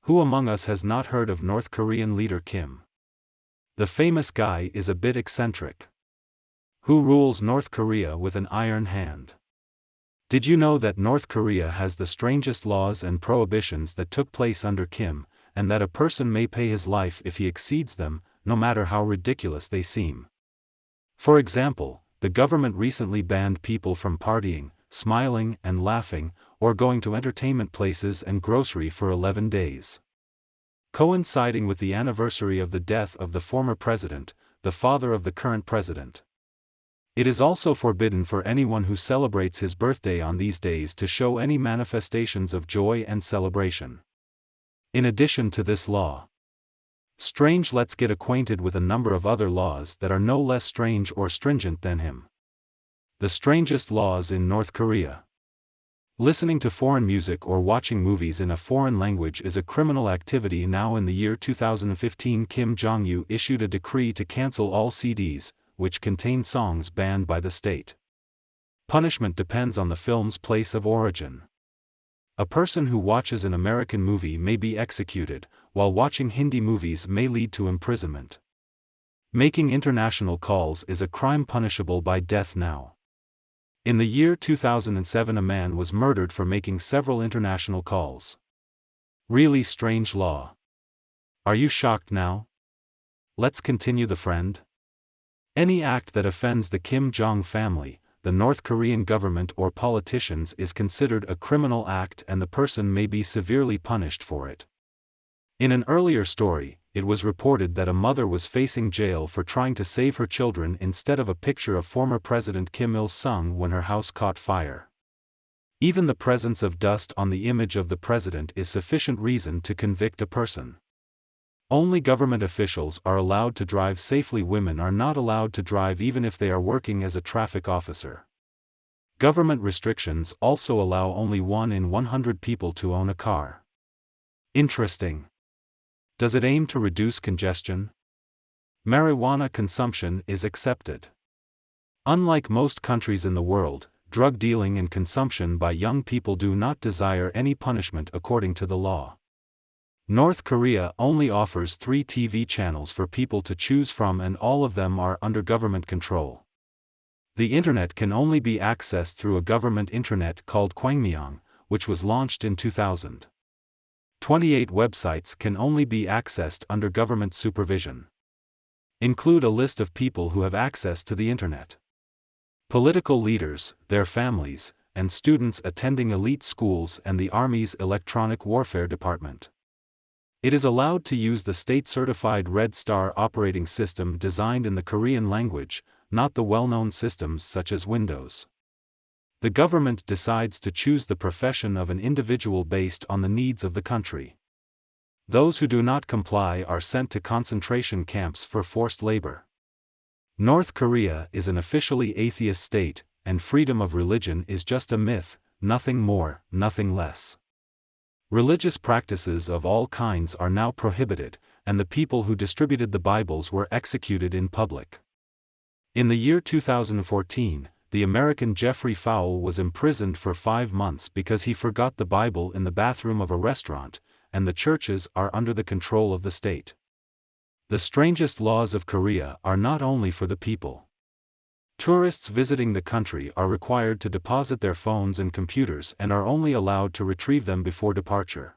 Who among us has not heard of North Korean leader Kim? The famous guy is a bit eccentric. Who rules North Korea with an iron hand? Did you know that North Korea has the strangest laws and prohibitions that took place under Kim, and that a person may pay his life if he exceeds them, no matter how ridiculous they seem? For example, the government recently banned people from partying, smiling and laughing, or going to entertainment places and grocery for 11 days. Coinciding with the anniversary of the death of the former president, the father of the current president. It is also forbidden for anyone who celebrates his birthday on these days to show any manifestations of joy and celebration. In addition to this law, let's get acquainted with a number of other laws that are no less strange or stringent than him. The strangest laws in North Korea. Listening to foreign music or watching movies in a foreign language is a criminal activity now. In the year 2015, Kim Jong-un issued a decree to cancel all CDs, which contain songs banned by the state. Punishment depends on the film's place of origin. A person who watches an American movie may be executed, while watching Hindi movies may lead to imprisonment. Making international calls is a crime punishable by death now. In the year 2007, a man was murdered for making several international calls. Really strange law. Are you shocked now? Let's continue the friend. Any act that offends the Kim Jong family, the North Korean government or politicians is considered a criminal act and the person may be severely punished for it. In an earlier story, it was reported that a mother was facing jail for trying to save her children instead of a picture of former President Kim Il-sung when her house caught fire. Even the presence of dust on the image of the president is sufficient reason to convict a person. Only government officials are allowed to drive safely. Women are not allowed to drive even if they are working as a traffic officer. Government restrictions also allow only 1 in 100 people to own a car. Interesting. Does it aim to reduce congestion? Marijuana consumption is accepted. Unlike most countries in the world, drug dealing and consumption by young people do not desire any punishment according to the law. North Korea only offers 3 TV channels for people to choose from, and all of them are under government control. The internet can only be accessed through a government intranet called Kwangmyong, which was launched in 2000. 28 websites can only be accessed under government supervision. Include a list of people who have access to the internet. Political leaders, their families, and students attending elite schools and the Army's electronic warfare department. It is allowed to use the state-certified Red Star operating system designed in the Korean language, not the well-known systems such as Windows. The government decides to choose the profession of an individual based on the needs of the country. Those who do not comply are sent to concentration camps for forced labor. North Korea is an officially atheist state, and freedom of religion is just a myth, nothing more, nothing less. Religious practices of all kinds are now prohibited, and the people who distributed the Bibles were executed in public. In the year 2014, the American Jeffrey Fowle was imprisoned for 5 months because he forgot the Bible in the bathroom of a restaurant, and the churches are under the control of the state. The strangest laws of Korea are not only for the people. Tourists visiting the country are required to deposit their phones and computers and are only allowed to retrieve them before departure.